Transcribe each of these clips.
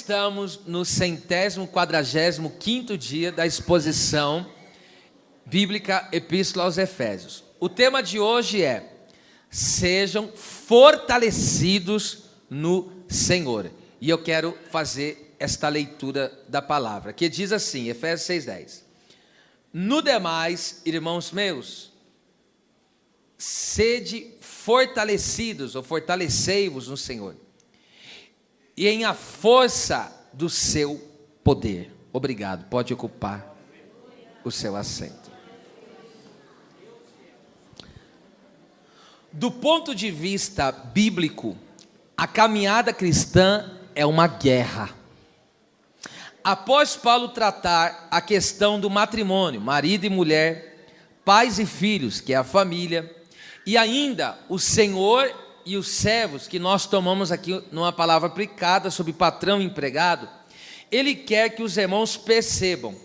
estamos no 145º dia da exposição bíblica Epístola aos Efésios. O tema de hoje é: sejam fortalecidos no Senhor. E eu quero fazer esta leitura da palavra, que diz assim, Efésios 6:10. No demais, irmãos meus, sede fortalecidos, ou fortalecei-vos no Senhor, e em a força do seu poder. Obrigado, pode ocupar o seu assento. Do ponto de vista bíblico, a caminhada cristã é uma guerra. Após Paulo tratar a questão do matrimônio, marido e mulher, pais e filhos, que é a família, e ainda o Senhor e os servos, que nós tomamos aqui numa palavra aplicada sobre patrão e empregado, ele quer que os irmãos percebam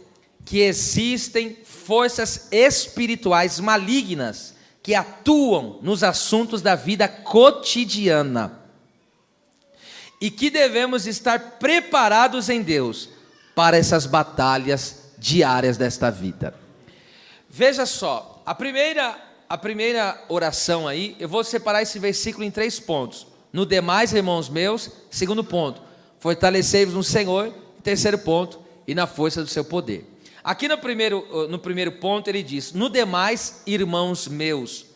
que existem forças espirituais malignas que atuam nos assuntos da vida cotidiana e que devemos estar preparados em Deus para essas batalhas diárias desta vida. Veja só, a primeira oração aí, eu vou separar esse versículo em 3 pontos. No demais, irmãos meus, segundo ponto, fortalecei-vos no Senhor, terceiro ponto, e na força do seu poder. Aqui no primeiro ponto ele diz, no demais, irmãos meus.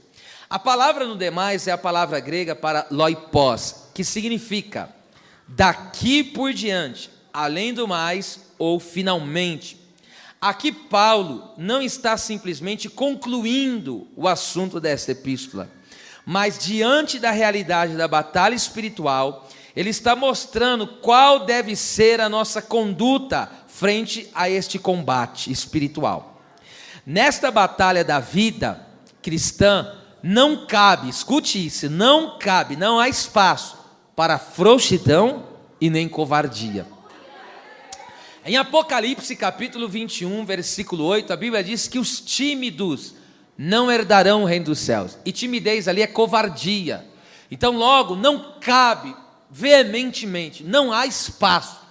A palavra no demais é a palavra grega para loipós, que significa daqui por diante, além do mais, ou finalmente. Aqui Paulo não está simplesmente concluindo o assunto desta epístola, mas diante da realidade da batalha espiritual, ele está mostrando qual deve ser a nossa conduta frente a este combate espiritual. Nesta batalha da vida cristã, não cabe, escute isso, não há espaço para frouxidão e nem covardia. Em Apocalipse capítulo 21, versículo 8, a Bíblia diz que os tímidos não herdarão o reino dos céus. E timidez ali é covardia. Então logo, não cabe veementemente, não há espaço,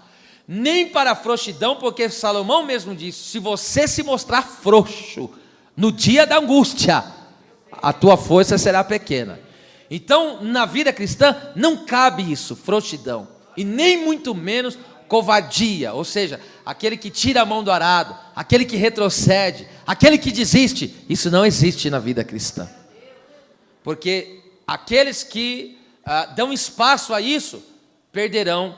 nem para a frouxidão, porque Salomão mesmo disse, se você se mostrar frouxo no dia da angústia, a tua força será pequena. Então na vida cristã não cabe isso, frouxidão, e nem muito menos covardia, ou seja, aquele que tira a mão do arado, aquele que retrocede, aquele que desiste. Isso não existe na vida cristã, porque aqueles que dão espaço a isso, perderão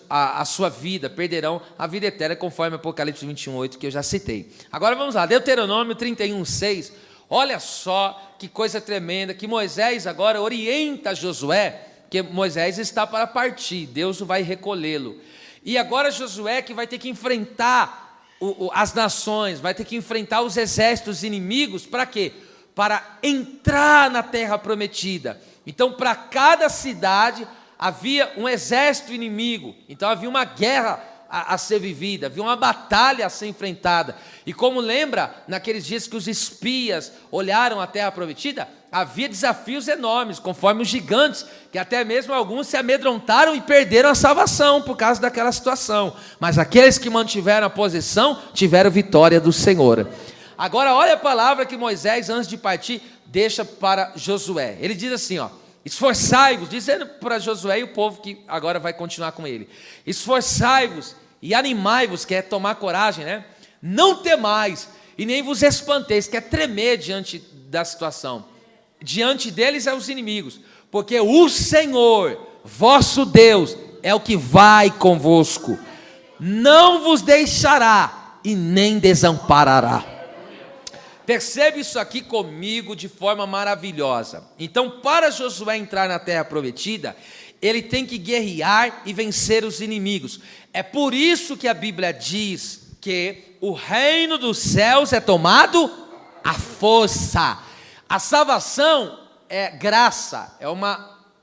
a sua vida, perderão a vida eterna, conforme Apocalipse 21:8, que eu já citei. Agora vamos lá, Deuteronômio 31:6, olha só que coisa tremenda, que Moisés agora orienta Josué, que Moisés está para partir, Deus vai recolhê-lo, e agora Josué que vai ter que enfrentar as nações, vai ter que enfrentar os exércitos inimigos, para quê? Para entrar na terra prometida. Então para cada cidade havia um exército inimigo, então havia uma guerra a ser vivida, havia uma batalha a ser enfrentada, e como lembra, naqueles dias que os espias olharam a terra prometida, havia desafios enormes, conforme os gigantes, que até mesmo alguns se amedrontaram e perderam a salvação por causa daquela situação, mas aqueles que mantiveram a posição, tiveram vitória do Senhor. Agora olha a palavra que Moisés, antes de partir, deixa para Josué. Ele diz assim, esforçai-vos, dizendo para Josué e o povo que agora vai continuar com ele, esforçai-vos e animai-vos, que é tomar coragem, né? Não temais e nem vos espanteis, que é tremer diante da situação, diante deles é os inimigos, porque o Senhor, vosso Deus, é o que vai convosco, não vos deixará e nem desamparará. Percebe isso aqui comigo de forma maravilhosa. Então, para Josué entrar na terra prometida, ele tem que guerrear e vencer os inimigos. É por isso que a Bíblia diz que o reino dos céus é tomado à força. A salvação é graça,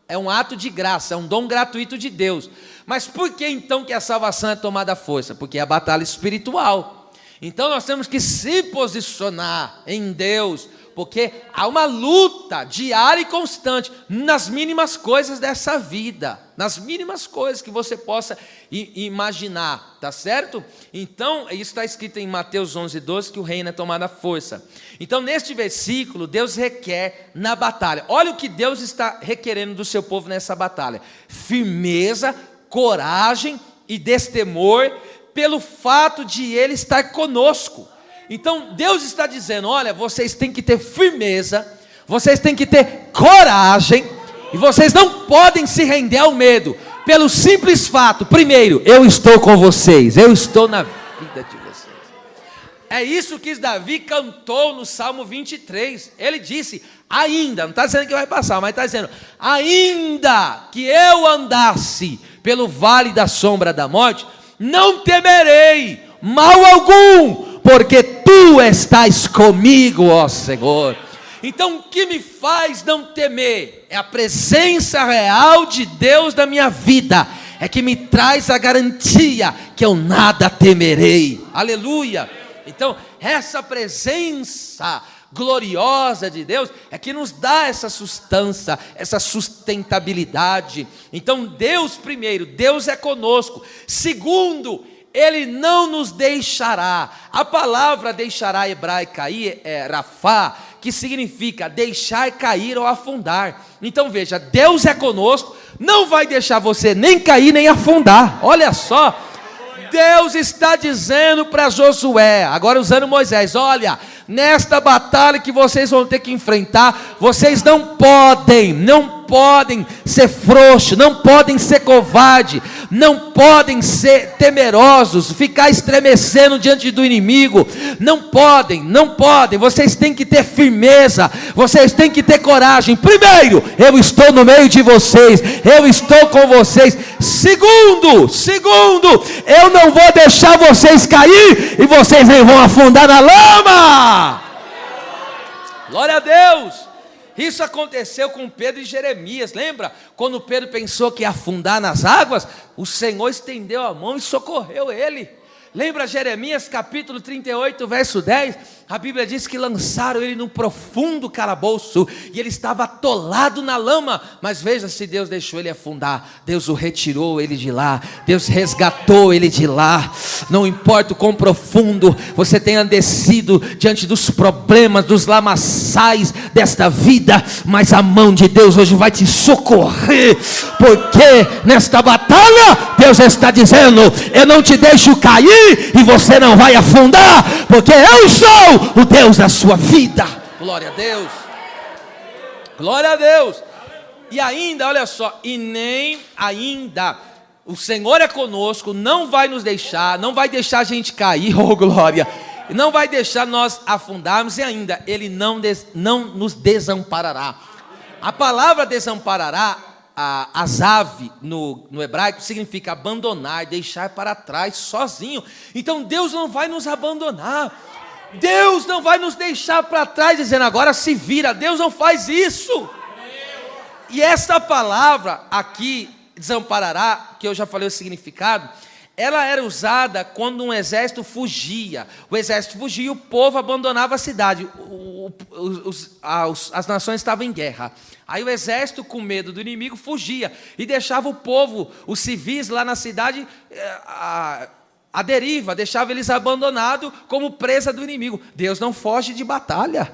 é um ato de graça, é um dom gratuito de Deus. Mas por que então que a salvação é tomada à força? Porque é a batalha espiritual. Então nós temos que se posicionar em Deus, Porque há uma luta diária e constante nas mínimas coisas dessa vida, nas mínimas coisas que você possa imaginar, tá certo? Então, isso está escrito em Mateus 11:12, que o reino é tomado à força. Então, neste versículo, Deus requer na batalha. Olha o que Deus está requerendo do seu povo nessa batalha: firmeza, coragem e destemor, pelo fato de Ele estar conosco. Então Deus está dizendo: olha, vocês têm que ter firmeza, vocês têm que ter coragem, e vocês não podem se render ao medo, pelo simples fato, primeiro, eu estou com vocês, eu estou na vida de vocês. É isso que Davi cantou no Salmo 23, ele disse: ainda, não está dizendo que vai passar, mas está dizendo: ainda que eu andasse pelo vale da sombra da morte, não temerei mal algum, porque tu estás comigo, ó Senhor. Então o que me faz não temer é a presença real de Deus na minha vida, é que me traz a garantia que eu nada temerei. Aleluia. Então essa presença gloriosa de Deus é que nos dá essa sustância, essa sustentabilidade. Então Deus, primeiro, Deus é conosco. Segundo, Ele não nos deixará. A palavra deixará hebraica aí é rafá, que significa deixar cair ou afundar. Então veja, Deus é conosco, não vai deixar você nem cair nem afundar. Olha só, Deus está dizendo para Josué, agora usando Moisés: olha, nesta batalha que vocês vão ter que enfrentar, vocês não podem ser frouxos, não podem ser covardes, não podem ser temerosos, ficar estremecendo diante do inimigo, não podem, vocês têm que ter firmeza, vocês têm que ter coragem. Primeiro, eu estou no meio de vocês, eu estou com vocês. Segundo, eu não vou deixar vocês cair e vocês nem vão afundar na lama. Glória a Deus. Isso aconteceu com Pedro e Jeremias. Lembra? Quando Pedro pensou que ia afundar nas águas, o Senhor estendeu a mão e socorreu ele. Lembra Jeremias capítulo 38, verso 10? A Bíblia diz que lançaram ele num profundo calabouço, e ele estava atolado na lama. Mas veja, se Deus deixou ele afundar, Deus o retirou ele de lá, Deus resgatou ele de lá. Não importa o quão profundo você tenha descido diante dos problemas, dos lamaçais desta vida, mas a mão de Deus hoje vai te socorrer, porque nesta batalha Deus está dizendo: eu não te deixo cair e você não vai afundar, porque eu sou o Deus da sua vida. Glória a Deus. Glória a Deus. E ainda, olha só, e nem ainda, o Senhor é conosco, não vai nos deixar, não vai deixar a gente cair, oh glória, não vai deixar nós afundarmos, e ainda, Ele não nos desamparará. A palavra desamparará, azav no hebraico, significa abandonar, deixar para trás, sozinho. Então Deus não vai nos abandonar, Deus não vai nos deixar para trás dizendo: agora se vira. Deus não faz isso. E essa palavra aqui, desamparará, que eu já falei o significado, ela era usada quando um exército fugia. O exército fugia e o povo abandonava a cidade. As nações estavam em guerra. Aí o exército, com medo do inimigo, fugia e deixava o povo, os civis lá na cidade, a deriva, deixava eles abandonados como presa do inimigo. Deus não foge de batalha.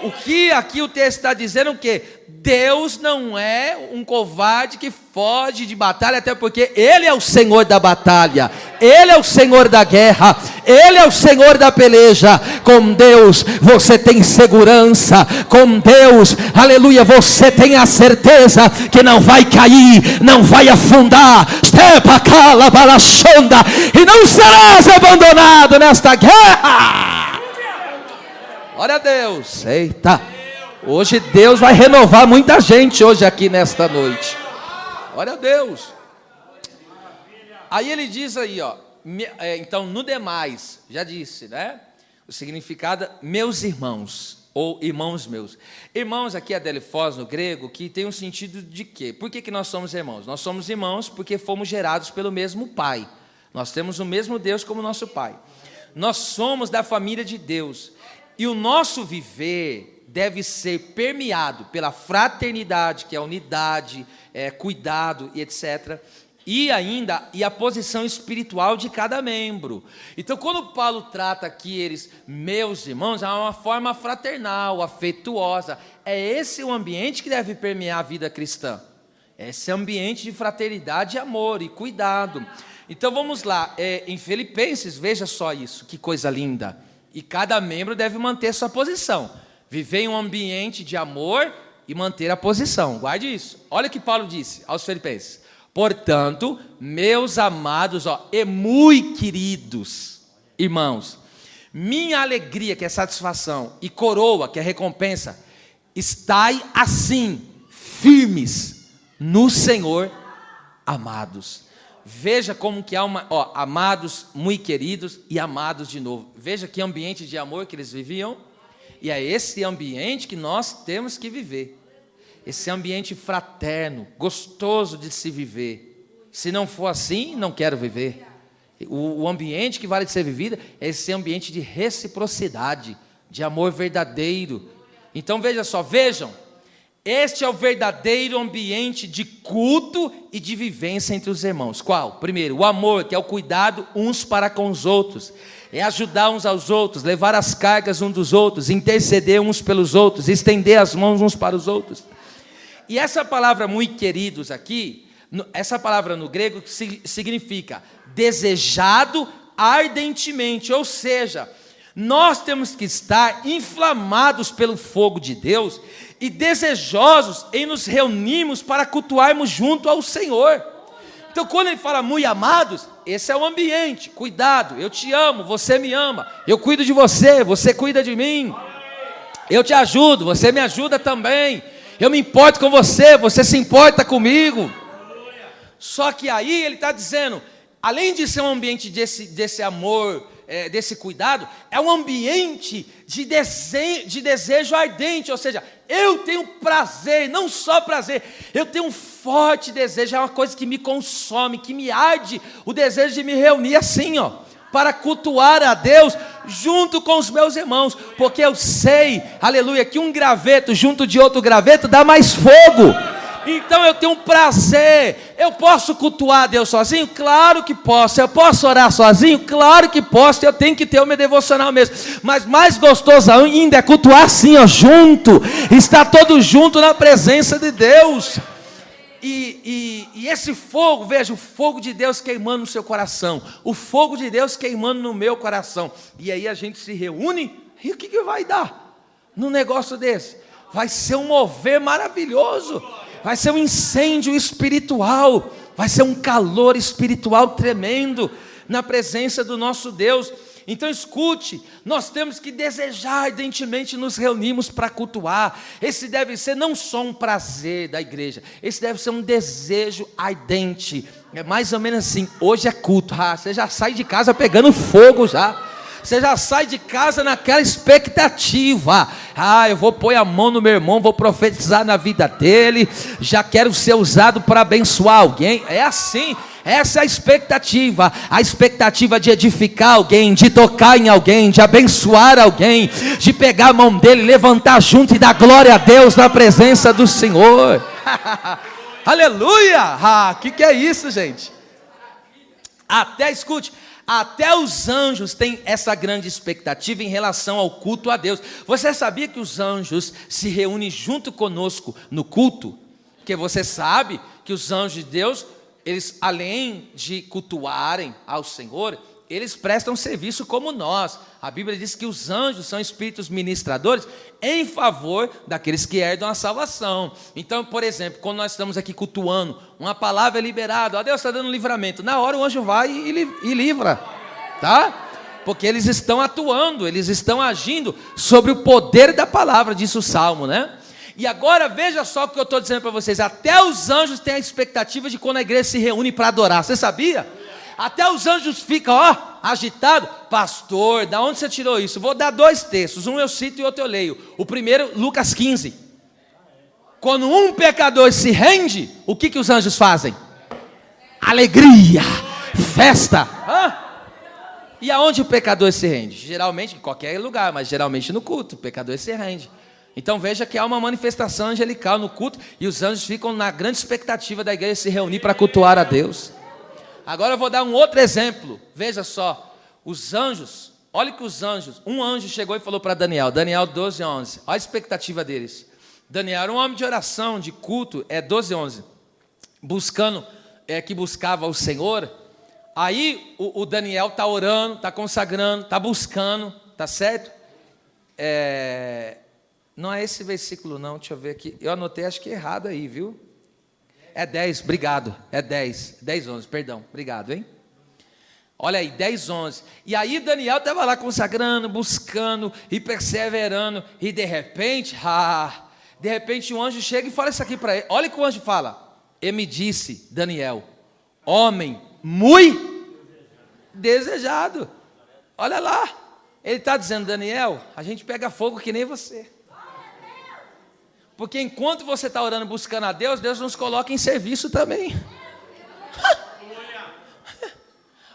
O que aqui o texto está dizendo é o quê? Deus não é um covarde que foge de batalha, até porque Ele é o Senhor da batalha, Ele é o Senhor da guerra, Ele é o Senhor da peleja. Com Deus você tem segurança, com Deus, aleluia, você tem a certeza que não vai cair, não vai afundar, e não serás abandonado nesta guerra. Glória a Deus. Eita, hoje Deus vai renovar muita gente hoje aqui nesta noite. Glória a Deus. Aí ele diz aí, ó, então no demais, já disse, né? O significado, meus irmãos, ou irmãos meus. Irmãos aqui, adelphos no grego, que tem um sentido de quê? Por que nós somos irmãos? Nós somos irmãos porque fomos gerados pelo mesmo Pai. Nós temos o mesmo Deus como nosso Pai. Nós somos da família de Deus. E o nosso viver deve ser permeado pela fraternidade, que é a unidade, cuidado e etc., e a posição espiritual de cada membro. Então, quando Paulo trata aqui eles, meus irmãos, é uma forma fraternal, afetuosa. É esse o ambiente que deve permear a vida cristã. Esse ambiente de fraternidade, amor e cuidado. Então, vamos lá. Em Filipenses, veja só isso, que coisa linda. E cada membro deve manter sua posição. Viver em um ambiente de amor e manter a posição. Guarde isso. Olha o que Paulo disse aos Filipenses. Portanto, meus amados e muito queridos irmãos, minha alegria, que é satisfação, e coroa, que é recompensa, estai assim, firmes no Senhor, amados. Veja como que há amados, muito queridos e amados de novo. Veja que ambiente de amor que eles viviam, e é esse ambiente que nós temos que viver. Esse ambiente fraterno, gostoso de se viver. Se não for assim, não quero viver. O ambiente que vale de ser vivido é esse ambiente de reciprocidade, de amor verdadeiro. Então vejam, este é o verdadeiro ambiente de culto e de vivência entre os irmãos. Qual? Primeiro, o amor, que é o cuidado uns para com os outros. É ajudar uns aos outros, levar as cargas uns dos outros, interceder uns pelos outros, estender as mãos uns para os outros. E essa palavra muito queridos aqui, essa palavra no grego significa desejado ardentemente, ou seja, nós temos que estar inflamados pelo fogo de Deus e desejosos em nos reunirmos para cultuarmos junto ao Senhor. Então, quando ele fala muito amados, esse é o ambiente. Cuidado, eu te amo, você me ama, eu cuido de você, você cuida de mim, eu te ajudo, você me ajuda também, eu me importo com você, você se importa comigo. Só que aí ele está dizendo, além de ser um ambiente desse amor, desse cuidado, é um ambiente de desejo ardente, ou seja, eu tenho prazer, não só prazer, eu tenho um forte desejo, é uma coisa que me consome, que me arde, o desejo de me reunir assim, para cultuar a Deus junto com os meus irmãos, porque eu sei, aleluia, que um graveto junto de outro graveto dá mais fogo. Então eu tenho um prazer. Eu posso cultuar a Deus sozinho? Claro que posso. Eu posso orar sozinho? Claro que posso. Eu tenho que ter o meu devocional mesmo. Mas mais gostoso ainda é cultuar assim, junto. Estar todos juntos na presença de Deus. E esse fogo, veja, o fogo de Deus queimando no seu coração. O fogo de Deus queimando no meu coração. E aí a gente se reúne. E o que vai dar num negócio desse? Vai ser um mover maravilhoso. Vai ser um incêndio espiritual, vai ser um calor espiritual tremendo na presença do nosso Deus. Então escute, nós temos que desejar ardentemente nos reunirmos para cultuar. Esse deve ser não só um prazer da igreja, esse deve ser um desejo ardente. É mais ou menos assim, hoje é culto, você já sai de casa pegando fogo já. Você já sai de casa naquela expectativa. Eu vou pôr a mão no meu irmão, vou profetizar na vida dele, já quero ser usado para abençoar alguém. É assim, essa é a expectativa de edificar alguém, de tocar em alguém, de abençoar alguém, de pegar a mão dele, levantar junto e dar glória a Deus na presença do Senhor. Aleluia! Que é isso, gente? Escute, até os anjos têm essa grande expectativa em relação ao culto a Deus. Você sabia que os anjos se reúnem junto conosco no culto? Porque você sabe que os anjos de Deus, eles além de cultuarem ao Senhor, eles prestam serviço como nós. A Bíblia diz que os anjos são espíritos ministradores em favor daqueles que herdam a salvação. Então, por exemplo, quando nós estamos aqui cultuando, uma palavra é liberada, Deus está dando livramento, na hora o anjo vai e livra, tá? Porque eles estão atuando, eles estão agindo sobre o poder da palavra, diz o Salmo, né? E agora veja só o que eu estou dizendo para vocês, até os anjos têm a expectativa de quando a igreja se reúne para adorar, você sabia? Até os anjos ficam, agitados. Pastor, da onde você tirou isso? Vou dar 2 textos, um eu cito e outro eu leio. O primeiro, Lucas 15. Quando um pecador se rende, o que os anjos fazem? Alegria, festa. E aonde o pecador se rende? Geralmente, em qualquer lugar, mas geralmente no culto, o pecador se rende. Então veja que há uma manifestação angelical no culto, e os anjos ficam na grande expectativa da igreja se reunir para cultuar a Deus. Agora eu vou dar um outro exemplo. Veja só, os anjos, olha que os anjos, um anjo chegou e falou para Daniel, Daniel 12:11, olha a expectativa deles. Daniel era um homem de oração, de culto, 12:11, buscando, que buscava o Senhor. Aí o Daniel está orando, está consagrando, está buscando, tá certo? Não é esse versículo não, deixa eu ver aqui, eu anotei acho que errado aí, viu? É 10, obrigado, 10:11, perdão, obrigado, hein? Olha aí, 10:11, e aí Daniel estava lá consagrando, buscando e perseverando, e de repente um anjo chega e fala isso aqui para ele, olha o que o anjo fala, e me disse, Daniel, homem muito desejado, olha lá, ele está dizendo, Daniel, a gente pega fogo que nem você. Porque enquanto você está orando, buscando a Deus, Deus nos coloca em serviço também.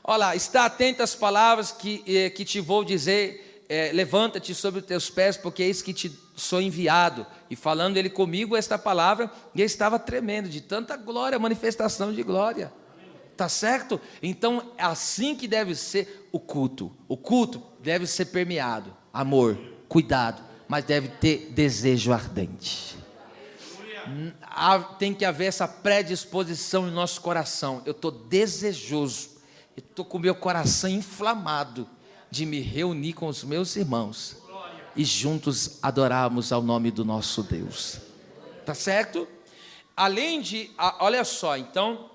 Olha lá, está atento às palavras que te vou dizer, levanta-te sobre os teus pés, porque eis que te sou enviado. E falando ele comigo esta palavra, e ele estava tremendo de tanta glória, manifestação de glória. Tá certo? Então, é assim que deve ser o culto. O culto deve ser permeado, amor, cuidado, mas deve ter desejo ardente. Tem que haver essa predisposição no nosso coração. Eu estou desejoso, eu estou com o meu coração inflamado de me reunir com os meus irmãos e juntos adorarmos ao nome do nosso Deus. Tá certo? Olha só, então,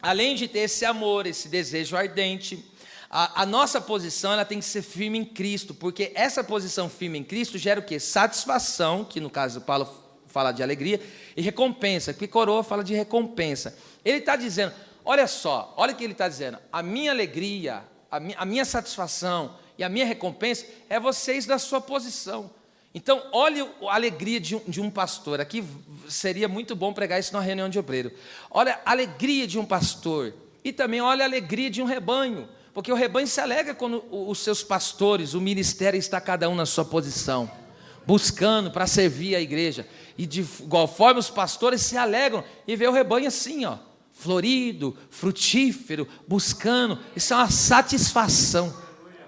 além de ter esse amor, esse desejo ardente, a nossa posição ela tem que ser firme em Cristo, porque essa posição firme em Cristo gera o quê? Satisfação, que no caso Paulo fala de alegria, e recompensa, que coroa fala de recompensa. Ele está dizendo, olha só, olha o que ele está dizendo, a minha alegria, a minha satisfação e a minha recompensa é vocês da sua posição. Então, olha a alegria de um pastor, aqui seria muito bom pregar isso numa reunião de obreiro. Olha a alegria de um pastor, e também olha a alegria de um rebanho, porque o rebanho se alegra quando os seus pastores, o ministério está cada um na sua posição, buscando para servir a igreja, e de igual forma os pastores se alegram e vê o rebanho assim, ó, florido, frutífero, buscando. Isso é uma satisfação,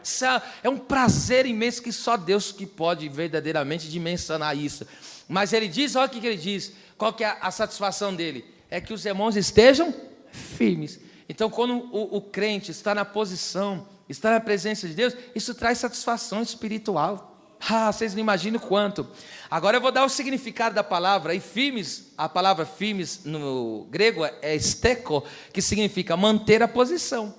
isso é um prazer imenso que só Deus que pode verdadeiramente dimensionar isso. Mas ele diz, olha o que ele diz, qual que é a satisfação dele? É que os irmãos estejam firmes. Então quando o crente está na posição, está na presença de Deus, isso traz satisfação espiritual. Vocês não imaginam o quanto. Agora eu vou dar o significado da palavra. E firmes, a palavra firmes no grego é steko, que significa manter a posição.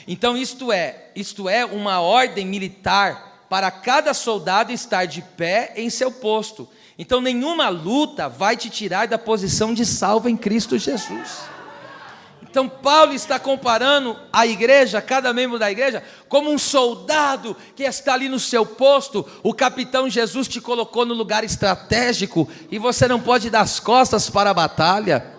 Então isto é uma ordem militar para cada soldado estar de pé em seu posto. Então nenhuma luta vai te tirar da posição de salvo em Cristo Jesus. Então Paulo está comparando a igreja, cada membro da igreja, como um soldado que está ali no seu posto. O capitão Jesus te colocou no lugar estratégico e você não pode dar as costas para a batalha.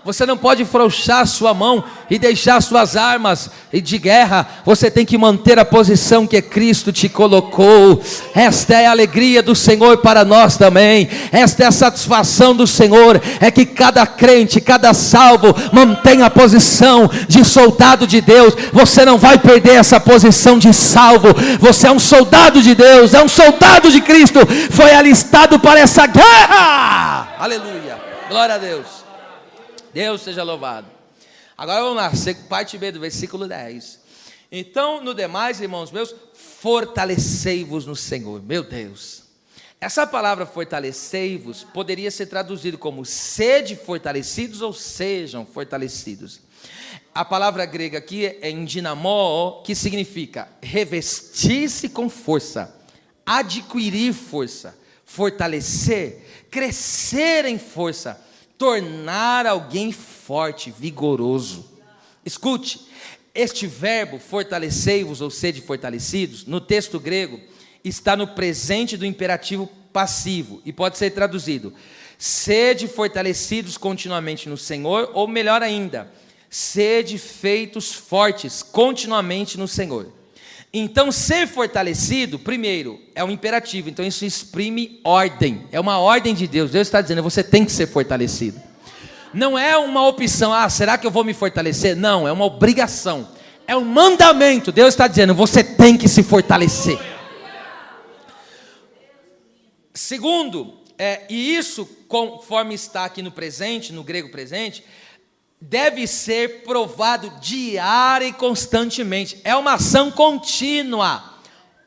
Você não pode frouxar sua mão e deixar suas armas de guerra. Você tem que manter a posição que Cristo te colocou. Esta é a alegria do Senhor para nós também. Esta é a satisfação do Senhor, é que cada crente, cada salvo mantenha a posição de soldado de Deus. Você não vai perder essa posição de salvo. Você é um soldado de Deus, é um soldado de Cristo, foi alistado para essa guerra. Aleluia, glória a Deus. Deus seja louvado. Agora vamos lá, parte B do versículo 10. Então, no demais, irmãos meus, fortalecei-vos no Senhor. Meu Deus, essa palavra fortalecei-vos poderia ser traduzido como sede fortalecidos ou sejam fortalecidos. A palavra grega aqui é endinamó, que significa revestir-se com força, adquirir força, fortalecer, crescer em força, tornar alguém forte, vigoroso. Escute, este verbo fortalecei-vos ou sede fortalecidos, no texto grego, está no presente do imperativo passivo e pode ser traduzido: sede fortalecidos continuamente no Senhor, ou melhor ainda, sede feitos fortes continuamente no Senhor. Então, ser fortalecido, primeiro, é um imperativo. Então, isso exprime ordem. É uma ordem de Deus. Deus está dizendo, você tem que ser fortalecido. Não é uma opção, será que eu vou me fortalecer? Não, é uma obrigação. É um mandamento. Deus está dizendo, você tem que se fortalecer. Segundo, e isso, conforme está aqui no presente, no grego presente, deve ser provado diária e constantemente. É uma ação contínua.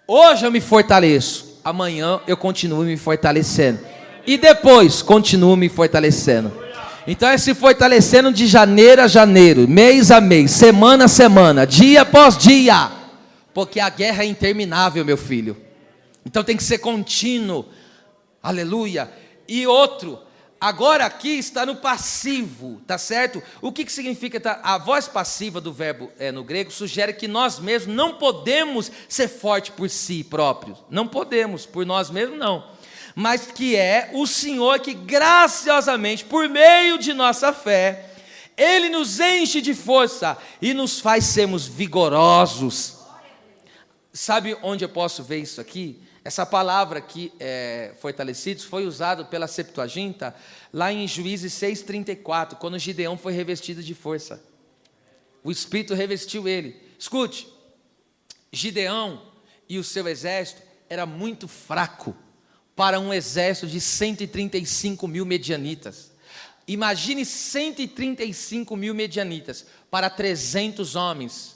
Hoje eu me fortaleço, amanhã eu continuo me fortalecendo. E depois, continuo me fortalecendo. Então é se fortalecendo de janeiro a janeiro, mês a mês, semana a semana, dia após dia. Porque a guerra é interminável, meu filho. Então tem que ser contínuo. Aleluia. E outro, agora aqui está no passivo, tá certo? O que significa? A voz passiva do verbo no grego sugere que nós mesmos não podemos ser fortes por si próprios. Não podemos, por nós mesmos não. Mas que é o Senhor que graciosamente, por meio de nossa fé, Ele nos enche de força e nos faz sermos vigorosos. Sabe onde eu posso ver isso aqui? Essa palavra aqui, fortalecidos, foi usada pela Septuaginta, lá em Juízes 6,34, quando Gideão foi revestido de força. O Espírito revestiu ele. Escute, Gideão e o seu exército era muito fraco para um exército de 135 mil medianitas. Imagine 135 mil medianitas para 300 homens,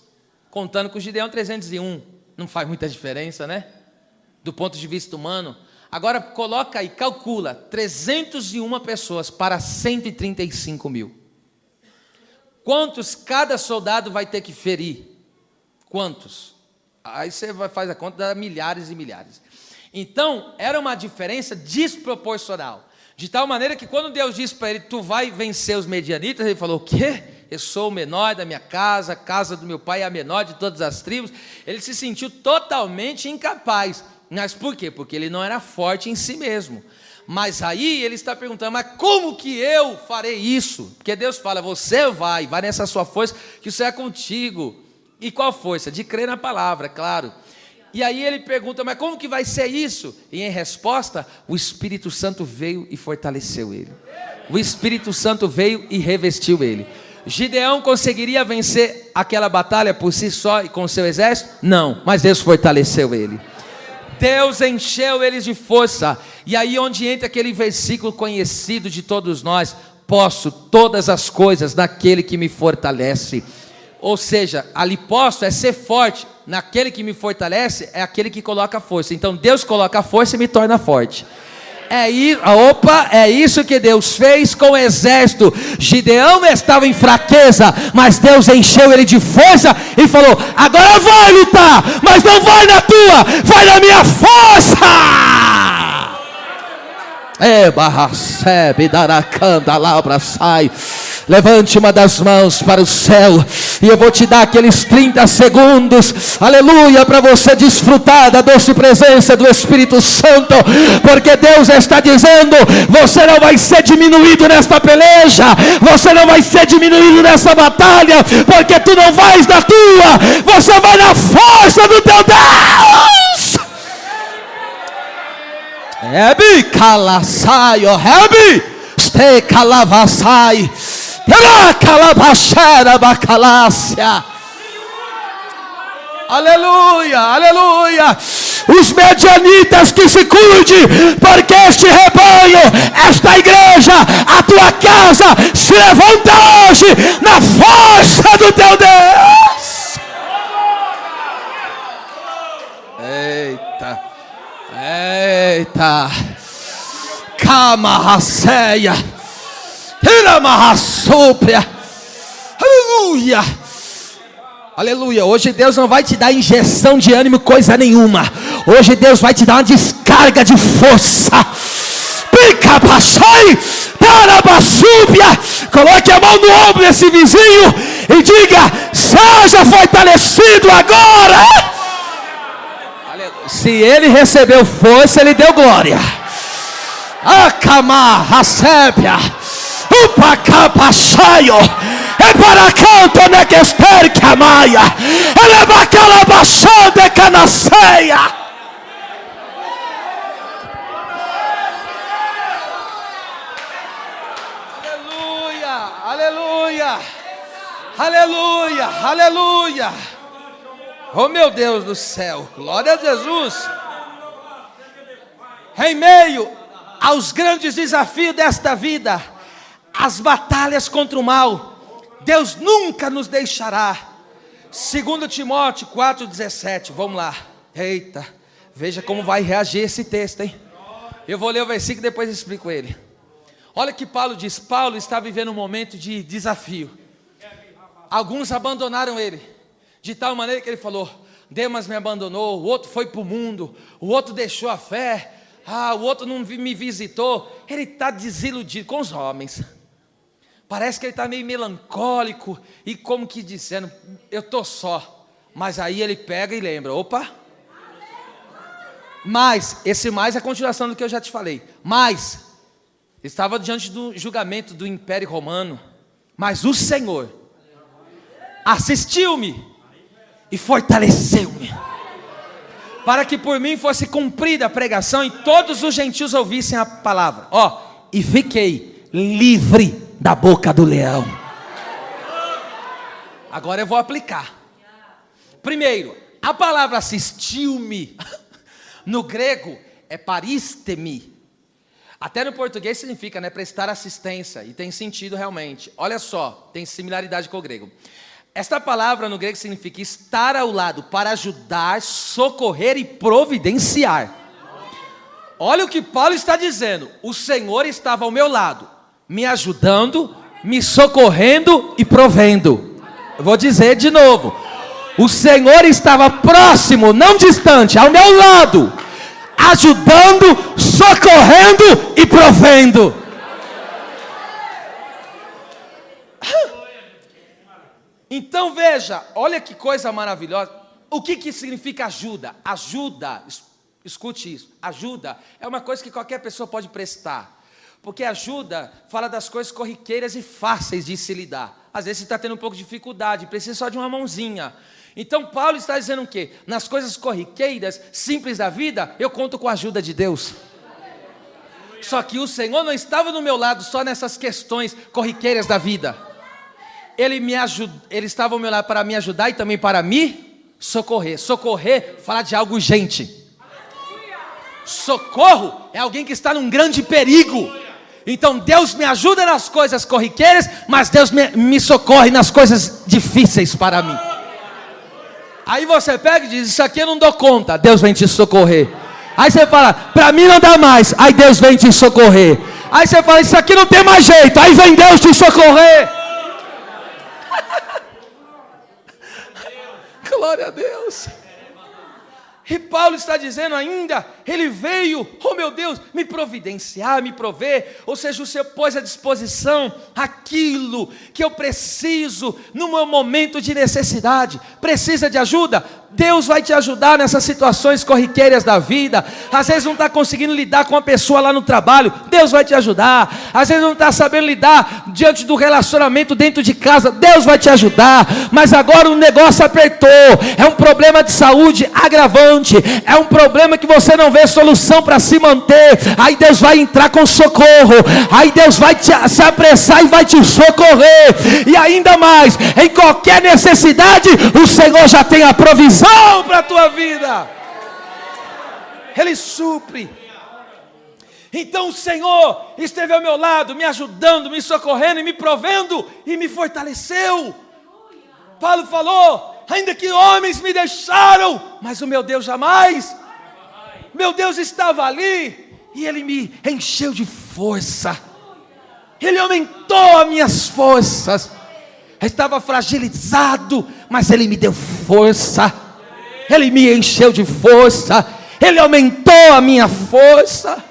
contando com Gideão 301. Não faz muita diferença, né? Do ponto de vista humano. Agora coloca aí, calcula, 301 pessoas para 135 mil. Quantos cada soldado vai ter que ferir? Quantos? Aí você faz a conta, dá milhares e milhares. Então, era uma diferença desproporcional. De tal maneira que quando Deus disse para ele, tu vai vencer os medianitas, ele falou, o quê? Eu sou o menor da minha casa, a casa do meu pai é a menor de todas as tribos. Ele se sentiu totalmente incapaz. Mas por quê? Porque ele não era forte em si mesmo. Mas aí ele está perguntando, mas como que eu farei isso? Porque Deus fala, você vai nessa sua força, que o Senhor é contigo. E qual força? De crer na palavra, claro. E aí ele pergunta, mas como que vai ser isso? E em resposta, o Espírito Santo veio e fortaleceu ele. O Espírito Santo veio e revestiu ele. Gideão conseguiria vencer aquela batalha por si só e com o seu exército? Não, mas Deus fortaleceu ele. Deus encheu eles de força. E aí onde entra aquele versículo conhecido de todos nós, posso todas as coisas naquele que me fortalece. Ou seja, ali posso é ser forte, naquele que me fortalece é aquele que coloca a força. Então Deus coloca a força e me torna forte. É isso que Deus fez com o exército. Gideão estava em fraqueza, mas Deus encheu ele de força e falou, agora vai lutar, mas não vai na tua, vai na minha força. Levante uma das mãos para o céu e eu vou te dar aqueles 30 segundos, aleluia, para você desfrutar da doce presença do Espírito Santo, porque Deus está dizendo, você não vai ser diminuído nesta peleja, você não vai ser diminuído nessa batalha, porque tu não vais na tua, você vai na força do teu Deus. Hebi kalasai, hebi ste kalavasai. Aleluia, aleluia. Os medianitas que se cuide, porque este rebanho, esta igreja, a tua casa se levanta hoje na força do teu Deus. Eita, Camarraceia. Aleluia, aleluia. Hoje Deus não vai te dar injeção de ânimo, coisa nenhuma. Hoje Deus vai te dar uma descarga de força. Pica, passai, tarabasúbia. Coloque a mão no ombro desse vizinho e diga, seja fortalecido agora. Se ele recebeu força, ele deu glória. Acamar, recebe. Upacapasaio, e para canto nequester que amaia, ele bacalabaçou de da ceia. Aleluia, aleluia, aleluia, aleluia. Oh meu Deus do céu, glória a Jesus. Em meio aos grandes desafios desta vida, as batalhas contra o mal, Deus nunca nos deixará. 2 Timóteo 4,17, vamos lá. Eita, veja como vai reagir esse texto, hein? Eu vou ler o versículo e depois explico ele. Olha o que Paulo diz. Paulo está vivendo um momento de desafio. Alguns abandonaram ele, de tal maneira que ele falou: Demas me abandonou, o outro foi para o mundo, o outro deixou a fé, o outro não me visitou. Ele está desiludido com os homens. Parece que ele está meio melancólico e como que dizendo: eu estou só. Mas aí ele pega e lembra: opa. Mas, esse mais é a continuação do que eu já te falei. Mas, estava diante do julgamento do Império Romano. Mas o Senhor assistiu-me e fortaleceu-me, para que por mim fosse cumprida a pregação e todos os gentios ouvissem a palavra. E fiquei livre da boca do leão. Agora eu vou aplicar. Primeiro, a palavra assistiu-me no grego é paristemi. Até no português significa, prestar assistência, e tem sentido realmente. Olha só, tem similaridade com o grego. Esta palavra no grego significa estar ao lado, para ajudar, socorrer e providenciar. Olha o que Paulo está dizendo: o Senhor estava ao meu lado, me ajudando, me socorrendo e provendo. Eu vou dizer de novo: o Senhor estava próximo, não distante, ao meu lado, ajudando, socorrendo e provendo. Então veja, olha que coisa maravilhosa. O que significa ajuda? Ajuda, escute isso, ajuda é uma coisa que qualquer pessoa pode prestar. Porque ajuda fala das coisas corriqueiras e fáceis de se lidar. Às vezes você está tendo um pouco de dificuldade, precisa só de uma mãozinha. Então Paulo está dizendo o quê? Nas coisas corriqueiras, simples da vida, eu conto com a ajuda de Deus. Só que o Senhor não estava no meu lado só nessas questões corriqueiras da vida. Ele estava ao meu lado para me ajudar e também para me socorrer. Socorrer fala de algo urgente. Socorro é alguém que está num grande perigo. Então Deus me ajuda nas coisas corriqueiras, mas Deus me socorre nas coisas difíceis para mim. Aí você pega e diz: isso aqui eu não dou conta. Deus vem te socorrer. Aí você fala: para mim não dá mais. Aí Deus vem te socorrer. Aí você fala: isso aqui não tem mais jeito. Aí vem Deus te socorrer. Glória a Deus. E Paulo está dizendo ainda, ele veio, oh meu Deus, me providenciar, me prover. Ou seja, o Senhor pôs à disposição aquilo que eu preciso no meu momento de necessidade. Precisa de ajuda? Deus vai te ajudar nessas situações corriqueiras da vida. Às vezes não está conseguindo lidar com uma pessoa lá no trabalho, Deus vai te ajudar. Às vezes não está sabendo lidar diante do relacionamento dentro de casa, Deus vai te ajudar. Mas agora o negócio apertou, é um problema de saúde agravante, é um problema que você não vê solução para se manter. Aí Deus vai entrar com socorro, aí Deus vai se apressar e vai te socorrer. E ainda mais, em qualquer necessidade, o Senhor já tem a provisão para a tua vida. Ele supre. Então o Senhor esteve ao meu lado, me ajudando, me socorrendo e me provendo e me fortaleceu. Paulo falou: ainda que homens me deixaram, mas o meu Deus jamais. Meu Deus estava ali e Ele me encheu de força. Ele aumentou as minhas forças. Eu estava fragilizado, mas Ele me deu força. Ele me encheu de força. Ele aumentou a minha força.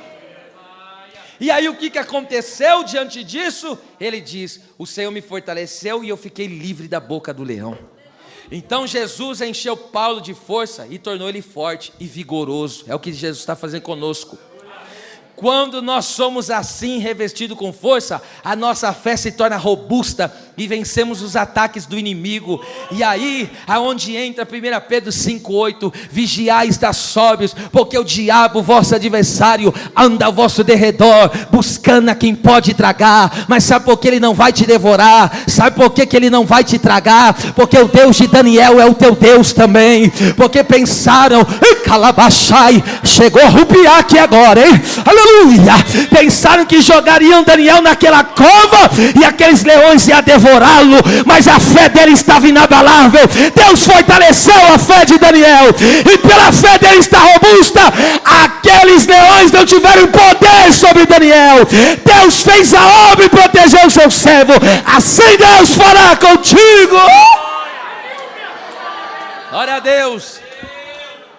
E aí o que aconteceu diante disso? Ele diz: o Senhor me fortaleceu e eu fiquei livre da boca do leão. Então Jesus encheu Paulo de força e tornou ele forte e vigoroso. É o que Jesus está fazendo conosco. Quando nós somos assim, revestidos com força, a nossa fé se torna robusta, e vencemos os ataques do inimigo. E aí, aonde entra 1 Pedro 5,8, vigiai e estar sóbrios, porque o diabo, vosso adversário, anda ao vosso derredor, buscando a quem pode tragar. Mas sabe por que ele não vai te devorar? Sabe por que ele não vai te tragar? Porque o Deus de Daniel é o teu Deus também. Porque pensaram, calabachai, chegou a rupiar aqui agora, hein? Aleluia! Pensaram que jogariam Daniel naquela cova e aqueles leões iam devorá-lo, mas a fé dele estava inabalável. Deus fortaleceu a fé de Daniel, e pela fé dele está robusta. Aqueles leões não tiveram poder sobre Daniel. Deus fez a obra e protegeu o seu servo. Assim Deus fará contigo. Glória a Deus.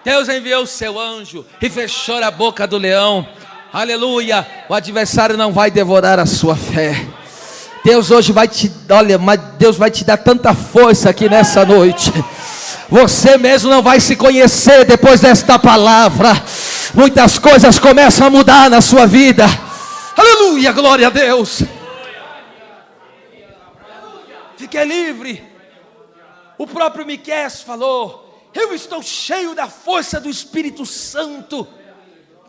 Deus enviou o seu anjo e fechou a boca do leão. Aleluia. O adversário não vai devorar a sua fé. Deus hoje vai te, olha, mas Deus vai te dar tanta força aqui nessa noite. Você mesmo não vai se conhecer depois desta palavra. Muitas coisas começam a mudar na sua vida. Aleluia, glória a Deus. Fique livre. O próprio Miqueias falou: eu estou cheio da força do Espírito Santo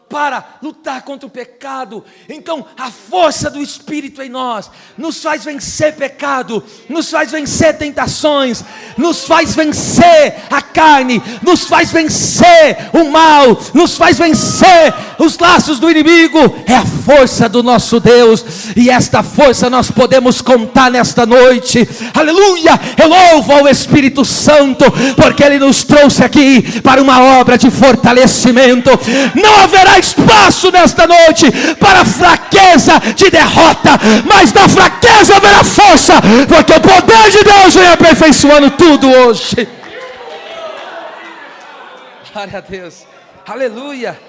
para lutar contra o pecado. Então a força do Espírito em nós nos faz vencer pecado, nos faz vencer tentações, nos faz vencer a carne, nos faz vencer o mal, nos faz vencer os laços do inimigo. É a força do nosso Deus, e esta força nós podemos contar nesta noite. Aleluia. Eu louvo ao Espírito Santo, porque Ele nos trouxe aqui para uma obra de fortalecimento. Não haverá espaço nesta noite para fraqueza de derrota, mas na fraqueza haverá força, porque o poder de Deus vem aperfeiçoando tudo hoje. Glória a Deus, aleluia,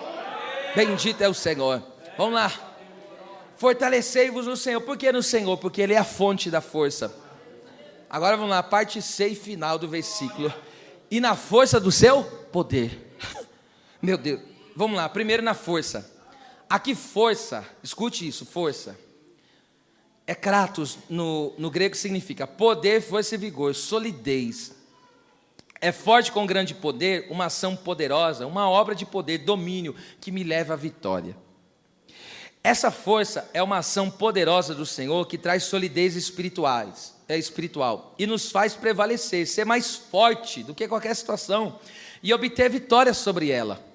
bendito é o Senhor. Vamos lá, fortalecei-vos no Senhor. Por que no Senhor? Porque Ele é a fonte da força. Agora vamos lá, parte C e final do versículo. E na força do seu poder. Meu Deus. Vamos lá, primeiro na força. Aqui força, escute isso, força. É kratos, no grego significa poder, força e vigor, solidez. É forte com grande poder, uma ação poderosa, uma obra de poder, domínio, que me leva à vitória. Essa força é uma ação poderosa do Senhor que traz solidez espiritual e nos faz prevalecer, ser mais forte do que qualquer situação e obter vitória sobre ela.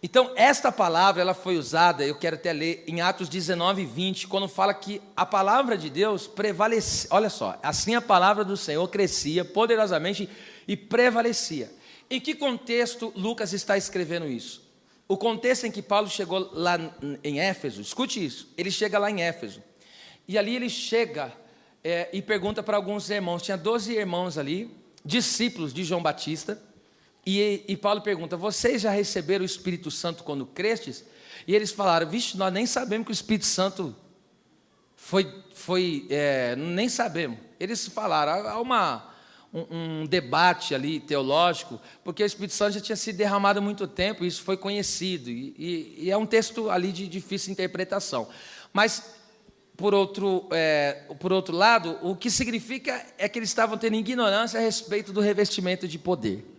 Então, esta palavra, ela foi usada, eu quero até ler, em Atos 19, 20, quando fala que a palavra de Deus prevalecia. Olha só, assim a palavra do Senhor crescia poderosamente e prevalecia. Em que contexto Lucas está escrevendo isso? O contexto em que Paulo chegou lá em Éfeso, escute isso, ele chega lá em Éfeso, e ali ele chega e pergunta para alguns irmãos, tinha 12 irmãos ali, discípulos de João Batista, e Paulo pergunta: vocês já receberam o Espírito Santo quando crestes? E eles falaram: vixe, nós nem sabemos que o Espírito Santo nem sabemos. Eles falaram, há um debate ali teológico, porque o Espírito Santo já tinha sido derramado há muito tempo, e isso foi conhecido, e é um texto ali de difícil interpretação. Mas, por outro lado, o que significa é que eles estavam tendo ignorância a respeito do revestimento de poder,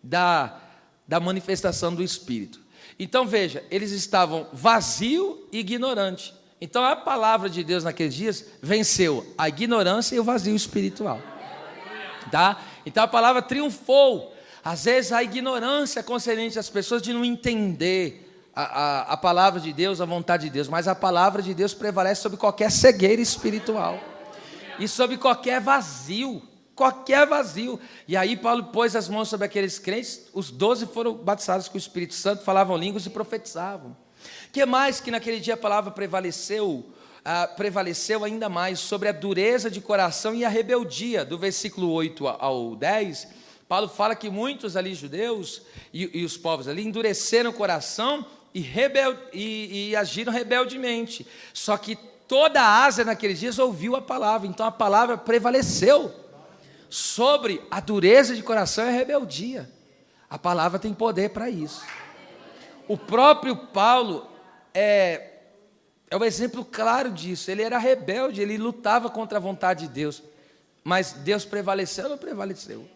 da manifestação do Espírito. Então veja, eles estavam vazios e ignorantes. Então a palavra de Deus naqueles dias venceu a ignorância e o vazio espiritual, tá? Então a palavra triunfou. Às vezes a ignorância concernente às pessoas de não entender a palavra de Deus, a vontade de Deus, mas a palavra de Deus prevalece sobre qualquer cegueira espiritual e sobre qualquer vazio. E aí Paulo pôs as mãos sobre aqueles crentes, os 12 foram batizados com o Espírito Santo, falavam línguas e profetizavam. Que mais que naquele dia a palavra prevaleceu ainda mais sobre a dureza de coração e a rebeldia. Do versículo 8 ao 10, Paulo fala que muitos ali judeus e os povos ali endureceram o coração e agiram rebeldemente. Só que toda a Ásia naqueles dias ouviu a palavra, então a palavra prevaleceu sobre a dureza de coração e a rebeldia. A palavra tem poder para isso. O próprio Paulo é o exemplo claro disso. Ele era rebelde, ele lutava contra a vontade de Deus. Mas Deus prevaleceu ou não prevaleceu?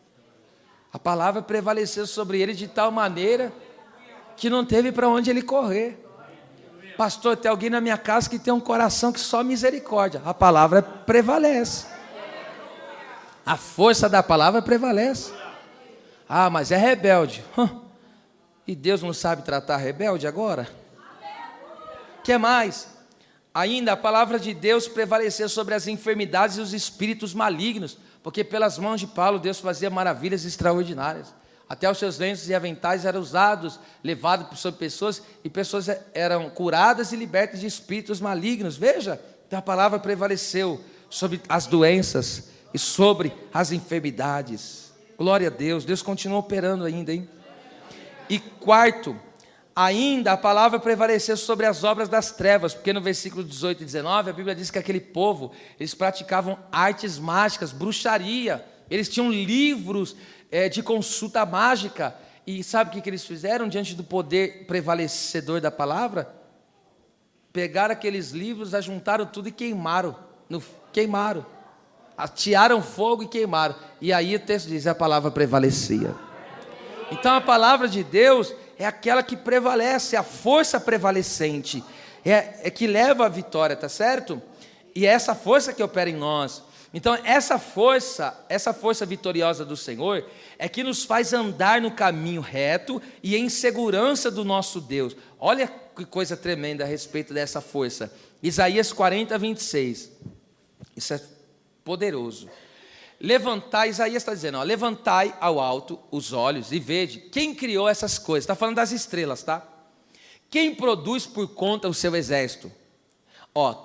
A palavra prevaleceu sobre ele de tal maneira que não teve para onde ele correr. Pastor, tem alguém na minha casa que tem um coração que só misericórdia. A palavra prevalece. A força da palavra prevalece. Ah, mas é rebelde. E Deus não sabe tratar rebelde agora? Que mais? Ainda a palavra de Deus prevaleceu sobre as enfermidades e os espíritos malignos, porque pelas mãos de Paulo Deus fazia maravilhas extraordinárias. Até os seus lenços e aventais eram usados, levados sobre pessoas, e pessoas eram curadas e libertas de espíritos malignos. Veja, então a palavra prevaleceu sobre as doenças e sobre as enfermidades. Glória a Deus, Deus continua operando ainda, hein? E quarto, ainda a palavra prevaleceu sobre as obras das trevas, porque no versículo 18 e 19, a Bíblia diz que aquele povo, eles praticavam artes mágicas, bruxaria, eles tinham livros de consulta mágica, e sabe o que eles fizeram diante do poder prevalecedor da palavra? Pegaram aqueles livros, ajuntaram tudo e queimaram, atearam fogo e queimaram, e aí o texto diz, a palavra prevalecia. Então a palavra de Deus é aquela que prevalece, a força prevalecente, é que leva à vitória, tá certo? E é essa força que opera em nós. Então essa força vitoriosa do Senhor é que nos faz andar no caminho reto e em segurança do nosso Deus. Olha que coisa tremenda a respeito dessa força. Isaías 40, 26. Isso é poderoso. Levantai, Isaías está dizendo, levantai ao alto os olhos e vede quem criou essas coisas. Está falando das estrelas, tá? Quem produz por conta o seu exército?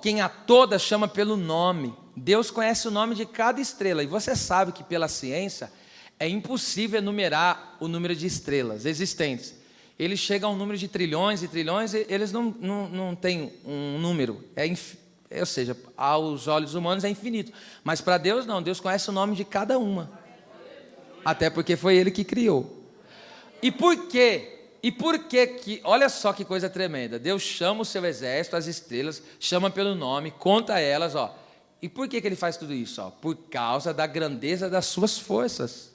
Quem a todas chama pelo nome. Deus conhece o nome de cada estrela. E você sabe que pela ciência é impossível enumerar o número de estrelas existentes. Eles chegam a um número de trilhões e trilhões, e eles não têm um número. Ou seja, aos olhos humanos é infinito. Mas para Deus não, Deus conhece o nome de cada uma. Até porque foi Ele que criou. E por quê? Olha só que coisa tremenda. Deus chama o seu exército, as estrelas, chama pelo nome, conta elas, E por que Ele faz tudo isso? Por causa da grandeza das suas forças.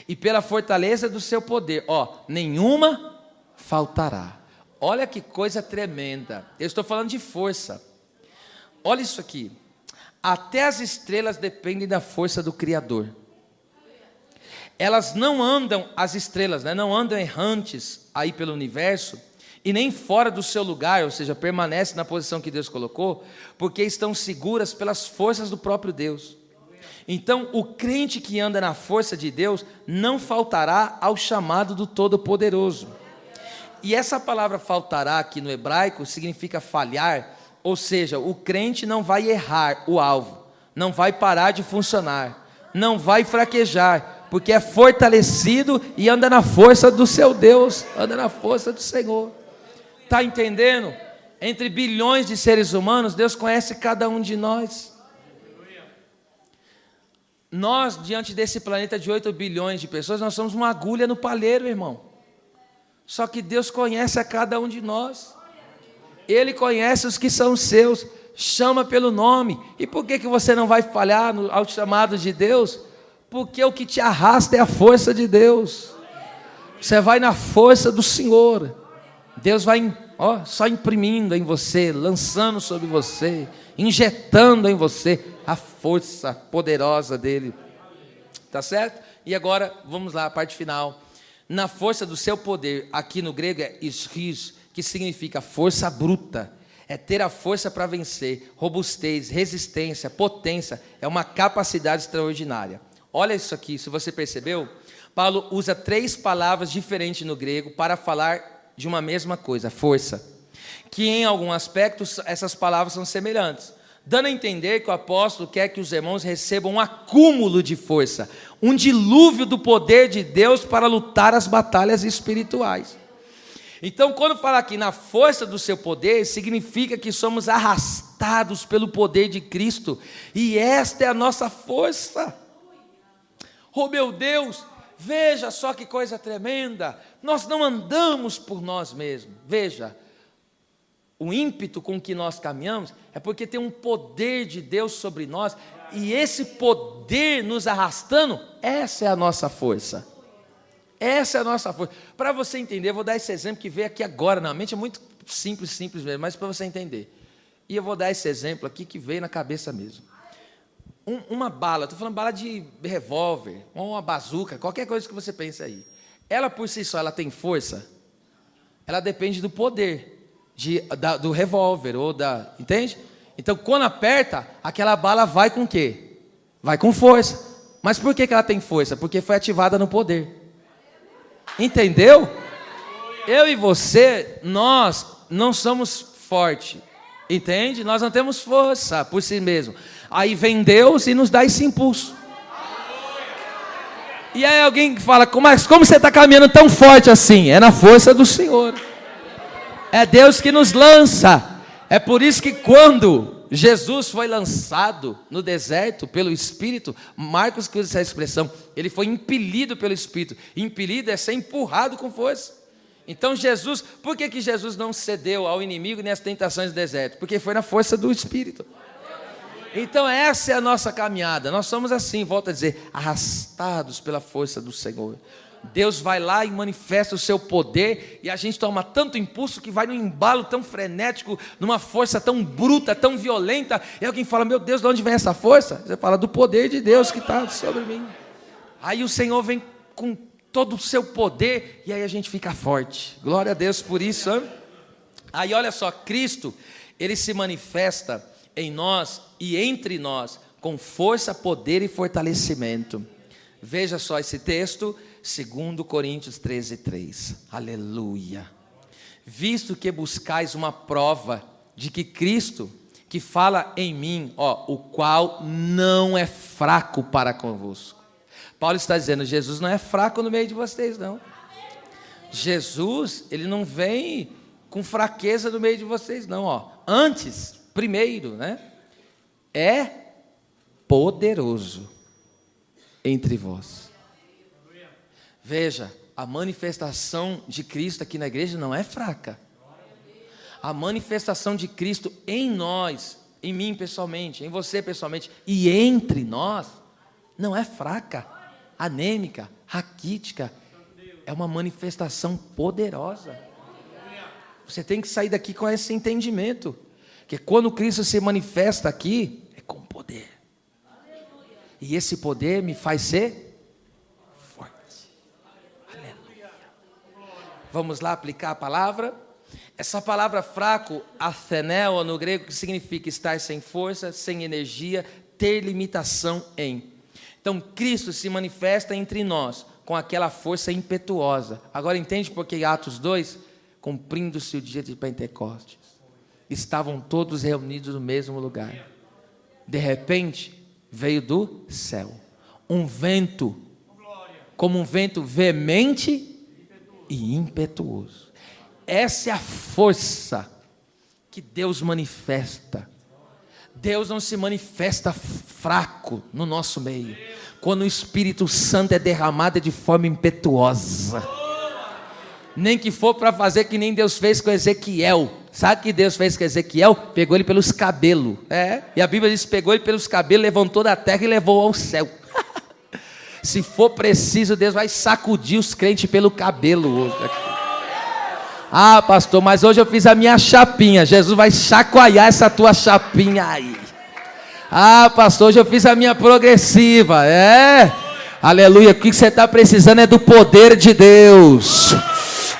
E pela fortaleza do seu poder, nenhuma faltará. Olha que coisa tremenda. Eu estou falando de força. Olha isso aqui. Até as estrelas dependem da força do Criador. Elas não andam, as estrelas, não andam errantes aí pelo universo, e nem fora do seu lugar, ou seja, permanecem na posição que Deus colocou, porque estão seguras pelas forças do próprio Deus. Então, o crente que anda na força de Deus não faltará ao chamado do Todo-Poderoso. E essa palavra faltará aqui no hebraico significa falhar, ou seja, o crente não vai errar o alvo, não vai parar de funcionar, não vai fraquejar, porque é fortalecido e anda na força do seu Deus, anda na força do Senhor. Está entendendo? Entre bilhões de seres humanos, Deus conhece cada um de nós. Nós, diante desse planeta de 8 bilhões de pessoas, nós somos uma agulha no palheiro, irmão. Só que Deus conhece a cada um de nós. Ele conhece os que são seus, chama pelo nome. E por que você não vai falhar ao chamado de Deus? Porque o que te arrasta é a força de Deus. Você vai na força do Senhor. Deus vai só imprimindo em você, lançando sobre você, injetando em você a força poderosa dele. Tá certo? E agora, vamos lá, a parte final. Na força do seu poder, aqui no grego é ischis, que significa força bruta. É ter a força para vencer, robustez, resistência, potência. É uma capacidade extraordinária. Olha isso aqui, se você percebeu, Paulo usa 3 palavras diferentes no grego para falar de uma mesma coisa, força. Que em algum aspecto essas palavras são semelhantes, dando a entender que o apóstolo quer que os irmãos recebam um acúmulo de força, um dilúvio do poder de Deus para lutar as batalhas espirituais. Então, quando fala aqui na força do seu poder, significa que somos arrastados pelo poder de Cristo, e esta é a nossa força. Oh meu Deus, veja só que coisa tremenda, nós não andamos por nós mesmos. Veja, o ímpeto com que nós caminhamos, é porque tem um poder de Deus sobre nós, e esse poder nos arrastando, essa é a nossa força. Essa é a nossa força. Para você entender, eu vou dar esse exemplo que veio aqui agora na mente, é muito simples mesmo, mas para você entender. E eu vou dar esse exemplo aqui que veio na cabeça mesmo. Uma bala, estou falando bala de revólver, ou uma bazuca, qualquer coisa que você pense aí. Ela por si só, ela tem força? Ela depende do poder do revólver, entende? Então, quando aperta, aquela bala vai com o quê? Vai com força. Mas por que ela tem força? Porque foi ativada no poder. Entendeu? Eu e você, nós não somos fortes. Entende? Nós não temos força por si mesmo. Aí vem Deus e nos dá esse impulso. E aí alguém fala, como você está caminhando tão forte assim? É na força do Senhor. É Deus que nos lança. É por isso que quando Jesus foi lançado no deserto pelo Espírito, Marcos usa essa expressão, ele foi impelido pelo Espírito. Impelido é ser empurrado com força. Então Jesus, por que Jesus não cedeu ao inimigo nem às tentações do deserto? Porque foi na força do Espírito. Então essa é a nossa caminhada. Nós somos assim, volto a dizer, arrastados pela força do Senhor. Deus vai lá e manifesta o seu poder, e a gente toma tanto impulso que vai num embalo tão frenético, numa força tão bruta, tão violenta, e alguém fala, meu Deus, de onde vem essa força? Você fala, do poder de Deus que está sobre mim. Aí o Senhor vem com todo o seu poder, e aí a gente fica forte. Glória a Deus por isso, hein? Aí olha só, Cristo, ele se manifesta em nós e entre nós, com força, poder e fortalecimento. Veja só esse texto, 2 Coríntios 13:3. Aleluia. Visto que buscais uma prova de que Cristo, que fala em mim, o qual não é fraco para convosco. Paulo está dizendo, Jesus não é fraco no meio de vocês, não. Jesus, ele não vem com fraqueza no meio de vocês, não. Antes, primeiro, é poderoso entre vós. Veja, a manifestação de Cristo aqui na igreja não é fraca. A manifestação de Cristo em nós, em mim pessoalmente, em você pessoalmente, e entre nós, não é fraca, anêmica, raquítica. É uma manifestação poderosa. Você tem que sair daqui com esse entendimento, que quando Cristo se manifesta aqui, é com poder. E esse poder me faz ser vamos lá aplicar a palavra. Essa palavra fraco, atheneo, no grego, que significa estar sem força, sem energia, ter limitação em. Então, Cristo se manifesta entre nós, com aquela força impetuosa. Agora entende por que Atos 2, cumprindo-se o dia de Pentecostes, estavam todos reunidos no mesmo lugar. De repente, veio do céu um vento, como um vento veemente e impetuoso. Essa é a força que Deus manifesta. Deus não se manifesta fraco no nosso meio. Quando o Espírito Santo é derramado de forma impetuosa. Nem que for para fazer que nem Deus fez com Ezequiel. Sabe o que Deus fez com Ezequiel? Pegou ele pelos cabelos. E a Bíblia diz, pegou ele pelos cabelos, levantou da terra e levou ao céu. Se for preciso, Deus vai sacudir os crentes pelo cabelo hoje. Ah, pastor, mas hoje eu fiz a minha chapinha. Jesus vai chacoalhar essa tua chapinha aí. Ah, pastor, hoje eu fiz a minha progressiva. Aleluia. O que você está precisando é do poder de Deus.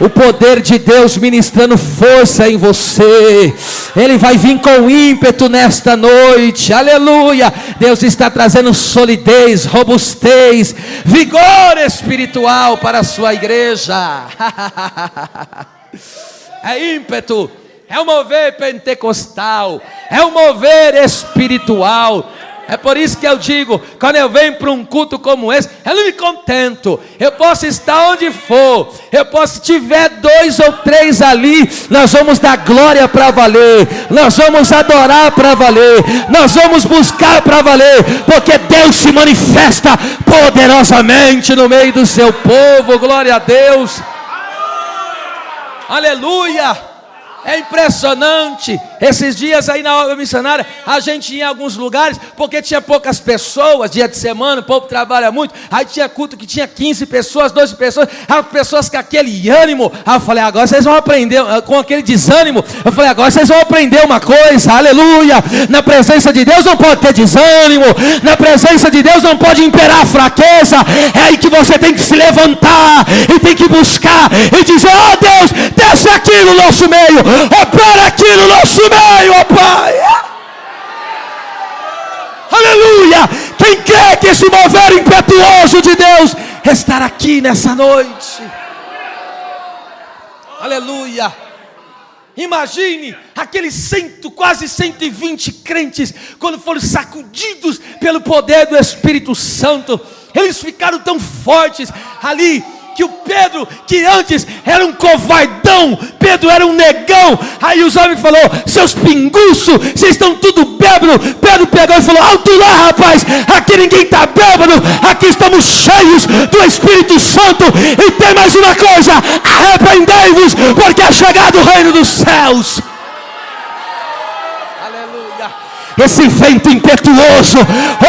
O poder de Deus ministrando força em você. Ele vai vir com ímpeto nesta noite. Aleluia. Deus está trazendo solidez, robustez, vigor espiritual para a sua igreja. É ímpeto. É um mover pentecostal. É um mover espiritual. É por isso que eu digo, quando eu venho para um culto como esse, eu não me contento. Eu posso estar onde for. Se tiver 2 ou 3 ali, nós vamos dar glória para valer. Nós vamos adorar para valer. Nós vamos buscar para valer. Porque Deus se manifesta poderosamente no meio do seu povo. Glória a Deus. Aleluia. É impressionante. Esses dias aí na obra missionária, a gente ia em alguns lugares, porque tinha poucas pessoas, dia de semana, o povo trabalha muito. Aí tinha culto que tinha 15 pessoas, 12 pessoas, as pessoas com aquele ânimo. Aí eu falei, agora vocês vão aprender, com aquele desânimo. Eu falei, agora vocês vão aprender uma coisa, aleluia. Na presença de Deus não pode ter desânimo, na presença de Deus não pode imperar a fraqueza. É aí que você tem que se levantar, e tem que buscar, e dizer, ó Deus, desce aqui no nosso meio. Opera aqui no nosso meio, ó Pai. Aleluia. Quem crê que esse mover impetuoso de Deus estará aqui nessa noite. Aleluia. Imagine aqueles quase 120 crentes, quando foram sacudidos pelo poder do Espírito Santo. Eles ficaram tão fortes ali, que o Pedro, que antes era um covardão, Pedro era um negão. Aí os homens falaram, seus pinguços, vocês estão tudo bêbado. Pedro pegou e falou, alto lá rapaz, aqui ninguém está bêbado, aqui estamos cheios do Espírito Santo. E tem mais uma coisa, arrependei-vos, porque é chegado o reino dos céus. Aleluia. Esse vento impetuoso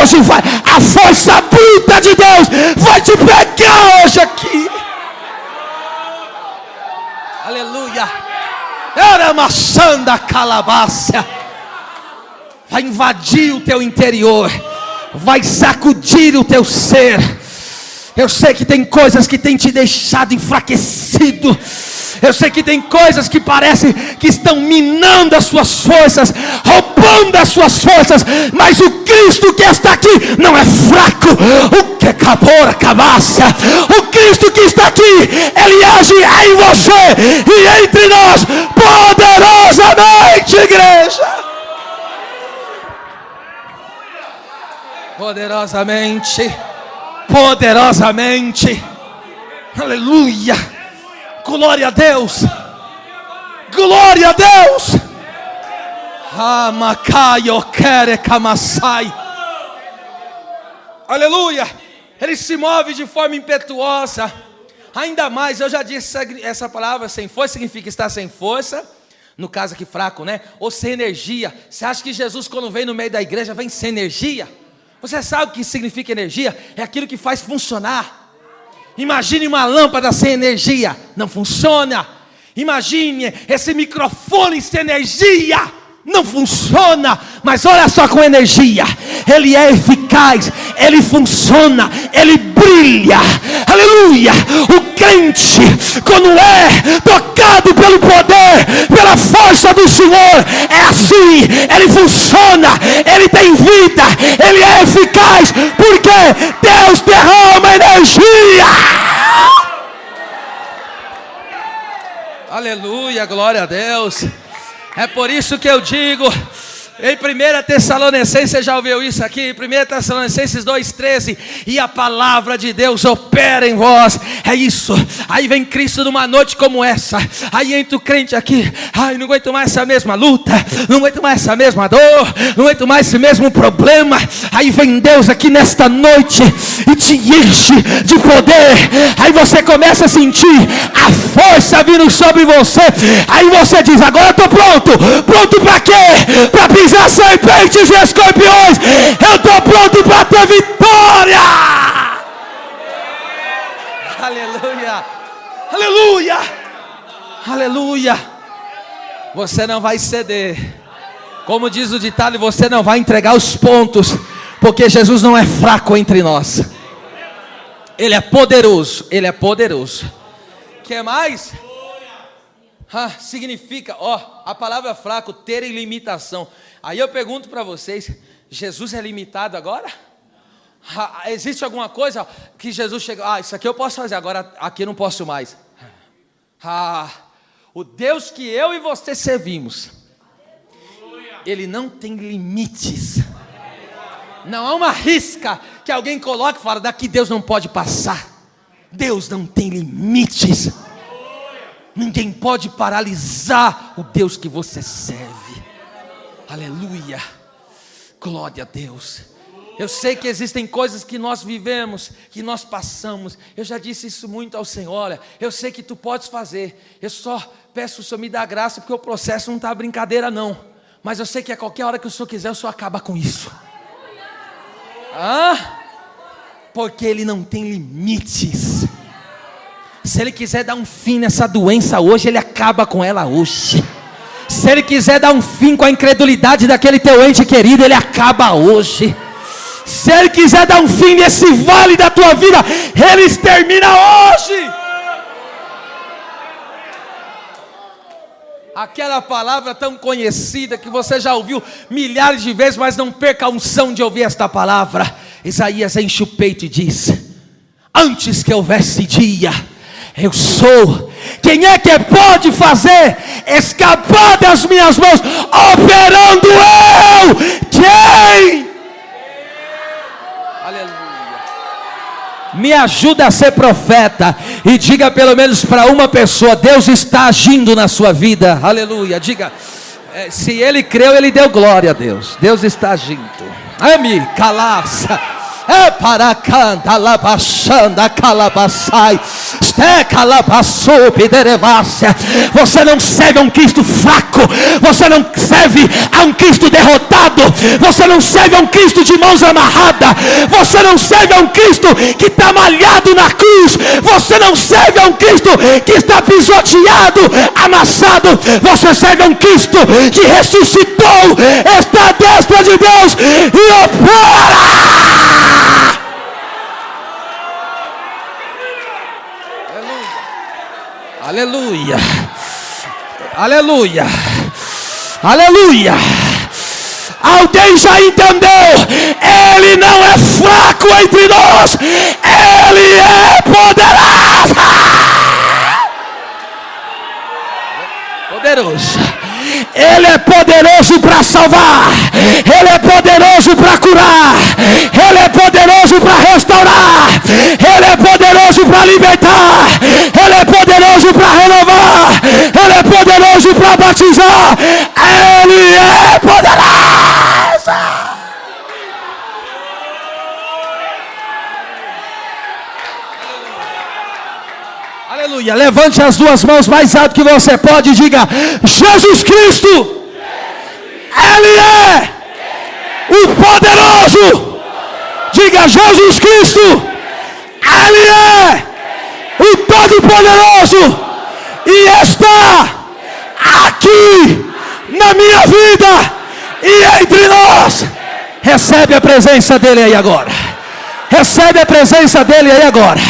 hoje vai, a força bruta de Deus vai te pegar hoje aqui. Aleluia. Era maçã da calabaça. Vai invadir o teu interior, vai sacudir o teu ser. Eu sei que tem coisas que tem te deixado enfraquecido. Eu sei que tem coisas que parecem que estão minando as suas forças, roubando as suas forças, mas o Cristo que está aqui não é fraco. O que acabou a cabaça, o Cristo que está aqui, Ele age em você e entre nós, poderosamente, igreja. Poderosamente, poderosamente, aleluia. Glória a Deus, glória a Deus. Aleluia. Ele se move de forma impetuosa. Ainda mais, eu já disse essa palavra, sem força significa estar sem força. No caso aqui fraco, né? Ou sem energia. Você acha que Jesus, quando vem no meio da igreja, vem sem energia? Você sabe o que significa energia? É aquilo que faz funcionar. Imagine uma lâmpada sem energia, não funciona. Imagine esse microfone sem energia, não funciona. Mas olha só, com energia, ele é eficaz, ele funciona, ele brilha. Aleluia. O crente, quando é tocado pelo poder, pela força do Senhor, é assim, ele funciona, ele tem vida, ele é eficaz, porque Deus derrama energia. Aleluia, glória a Deus. É por isso que eu digo, em 1 Tessalonicenses, você já ouviu isso aqui? 1 Tessalonicenses 2,13. E a palavra de Deus opera em vós. É isso. Aí vem Cristo numa noite como essa. Aí entra o crente aqui. Ai, não aguento mais essa mesma luta. Não aguento mais essa mesma dor. Não aguento mais esse mesmo problema. Aí vem Deus aqui nesta noite e te enche de poder. Aí você começa a sentir a força vindo sobre você. Aí você diz, agora eu estou pronto. Pronto para quê? Para pisar serpentes e escorpiões. Eu estou pronto para ter vitória. Aleluia. Aleluia. Aleluia. Você não vai ceder. Como diz o ditado, você não vai entregar os pontos, porque Jesus não é fraco entre nós. Ele é poderoso. Ele é poderoso. Quer mais? Significa, a palavra fraco, ter em limitação. Aí eu pergunto para vocês, Jesus é limitado agora? Existe alguma coisa que Jesus chega, isso aqui eu posso fazer, agora aqui eu não posso mais. O Deus que eu e você servimos, Ele não tem limites. Não há uma risca que alguém coloque e fala, daqui Deus não pode passar. Deus não tem limites. Ninguém pode paralisar o Deus que você serve. Aleluia. Glória a Deus. Eu sei que existem coisas que nós vivemos, que nós passamos. Eu já disse isso muito ao Senhor. Olha, eu sei que tu podes fazer. Eu só peço o Senhor me dá graça, porque o processo não está brincadeira não. Mas eu sei que a qualquer hora que o Senhor quiser, o Senhor acaba com isso. Porque Ele não tem limites. Se Ele quiser dar um fim nessa doença hoje, Ele acaba com ela hoje. Se Ele quiser dar um fim com a incredulidade daquele teu ente querido, Ele acaba hoje. Se Ele quiser dar um fim nesse vale da tua vida, Ele extermina hoje. Aquela palavra tão conhecida que você já ouviu milhares de vezes, mas não perca a unção de ouvir esta palavra. Isaías enche o peito e diz: antes que houvesse dia, eu sou. Quem é que pode fazer escapar das minhas mãos, operando eu? Quem? Aleluia. Me ajuda a ser profeta e diga pelo menos para uma pessoa: Deus está agindo na sua vida. Aleluia. Diga, se ele creu, ele deu glória a Deus. Deus está agindo. Ame, calaça. Para canta labaxanda calabaçai. Você não serve a um Cristo fraco. Você não serve a um Cristo derrotado. Você não serve a um Cristo de mãos amarradas. Você não serve a um Cristo que está malhado na cruz. Você não serve a um Cristo que está pisoteado, amassado. Você serve a um Cristo que ressuscitou, está à destra de Deus e opera. Aleluia, aleluia, aleluia. Alguém já entendeu? Ele não é fraco entre nós, Ele é poderoso. Poderoso. Ele é poderoso para salvar. Ele é poderoso para curar. Ele é poderoso para restaurar. Ele é poderoso para libertar. Ele é poderoso para renovar. Ele é poderoso para batizar. Ele é poderoso. Aleluia. Levante as duas mãos mais alto que você pode e diga: Jesus Cristo, Ele é o poderoso. Diga: Jesus Cristo, Ele é o Todo-Poderoso e está aqui na minha vida e entre nós. Recebe a presença dEle aí agora. Recebe a presença dEle aí agora.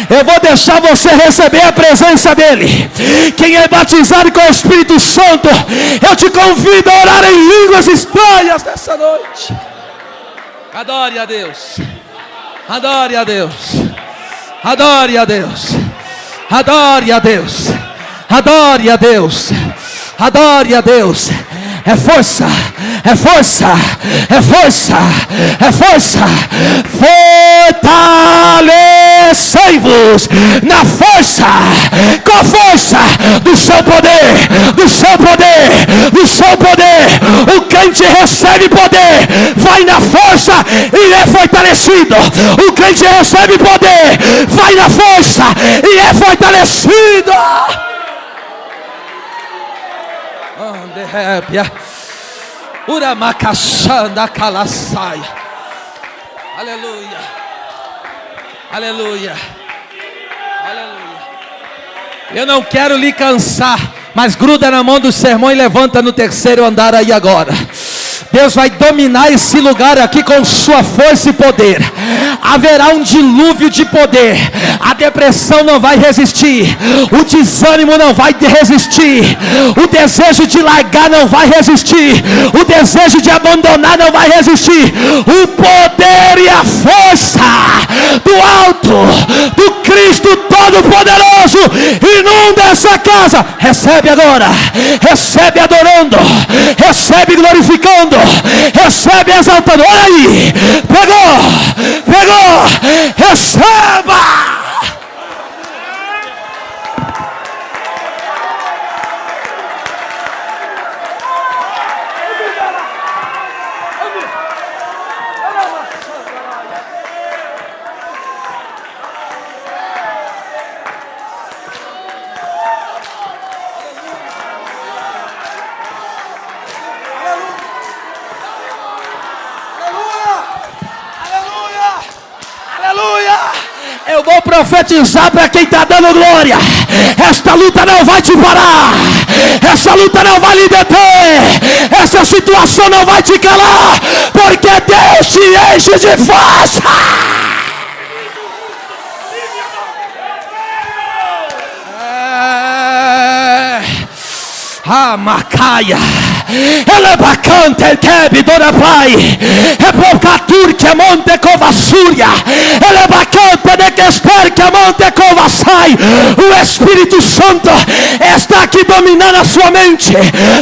Eu vou deixar você receber a presença dEle. Quem é batizado com o Espírito Santo, eu te convido a orar em línguas estranhas nessa noite. Adore a Deus. Adore a Deus. Adore a Deus. Adore a Deus. Adore a Deus. Adore a Deus. É força, é força, é força, é força. Fortalecei-vos na força, com a força do seu poder, do seu poder, do seu poder. O crente recebe poder, vai na força e é fortalecido. O crente recebe poder, vai na força e é fortalecido. Uramacachanda calaçaia. Aleluia. Aleluia. Aleluia. Eu não quero lhe cansar, mas gruda na mão do sermão e levanta no terceiro andar aí agora. Deus vai dominar esse lugar aqui com sua força e poder. Haverá um dilúvio de poder. A depressão não vai resistir. O desânimo não vai resistir. O desejo de largar não vai resistir. O desejo de abandonar não vai resistir. O poder e a força do alto, do Cristo Todo-Poderoso inunda essa casa. Recebe agora. Recebe adorando. Recebe glorificando. Recebe exaltando. Olha aí. Pegou. Pegou. Receba. vou profetizar para quem está dando glória. Esta luta não vai te parar. Essa luta não vai lhe deter. Essa situação não vai te calar. Porque Deus te enche de força. Macaia, ela é bacante, Kebi, Dona Pai, é Bocatur, que é Monte Covassúria, ela é bacante, de que espera que a Monte Covassai. O Espírito Santo está aqui dominando a sua mente,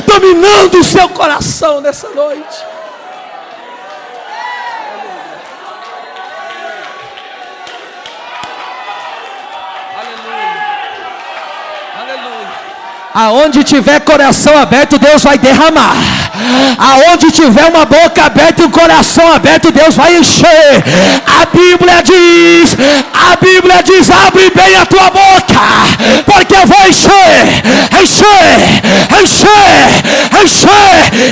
dominando o seu coração nessa noite. Aonde tiver coração aberto, Deus vai derramar. Aonde tiver uma boca aberta e um coração aberto, Deus vai encher. A Bíblia diz, abre bem a tua boca, porque eu vou encher.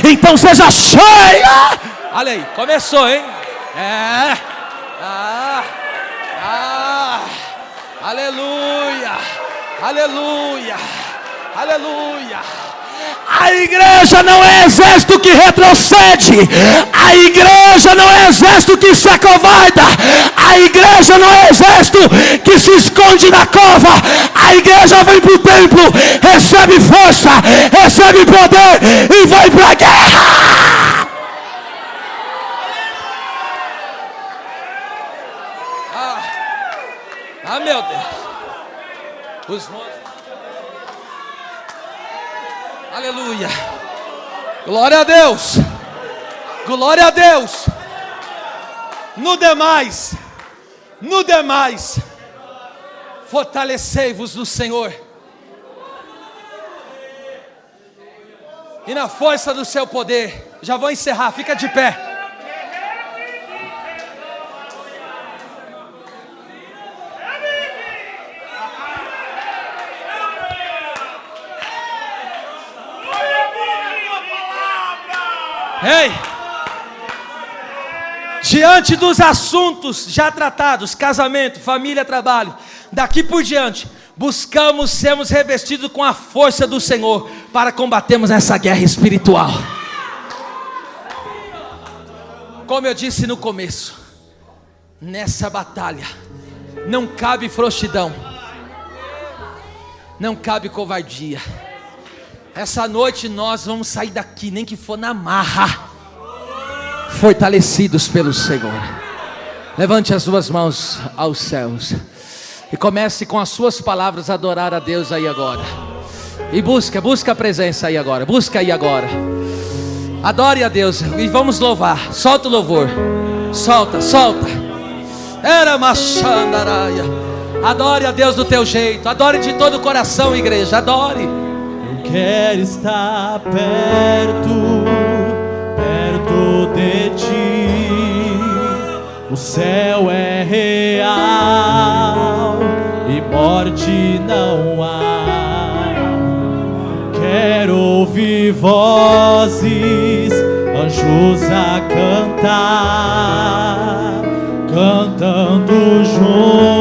Então seja cheia. Olha aí, começou, hein? Aleluia. A igreja não é exército que retrocede. A igreja não é exército que se acovarda. A igreja não é exército que se esconde na cova. A igreja vem para o templo, recebe força, recebe poder e vai para a guerra. Meu Deus. Os montes. Aleluia. Glória a Deus. Glória a Deus. No demais, fortalecei-vos no Senhor e na força do seu poder. Já vou encerrar, fica de pé. Ei, diante dos assuntos já tratados, casamento, família, trabalho, daqui por diante, buscamos sermos revestidos com a força do Senhor para combatermos essa guerra espiritual. Como eu disse no começo, nessa batalha não cabe frouxidão, não cabe covardia. Essa noite nós vamos sair daqui, nem que for na marra, fortalecidos pelo Senhor. Levante as duas mãos aos céus e comece com as suas palavras a adorar a Deus aí agora. E busca a presença aí agora. Busca aí agora. Adore a Deus e vamos louvar. Solta o louvor. Solta. Era machandaraia. Adore a Deus do teu jeito. Adore de todo o coração, igreja. Adore. Quero estar perto de ti. O céu é real e morte não há. Quero ouvir vozes, anjos a cantar, cantando juntos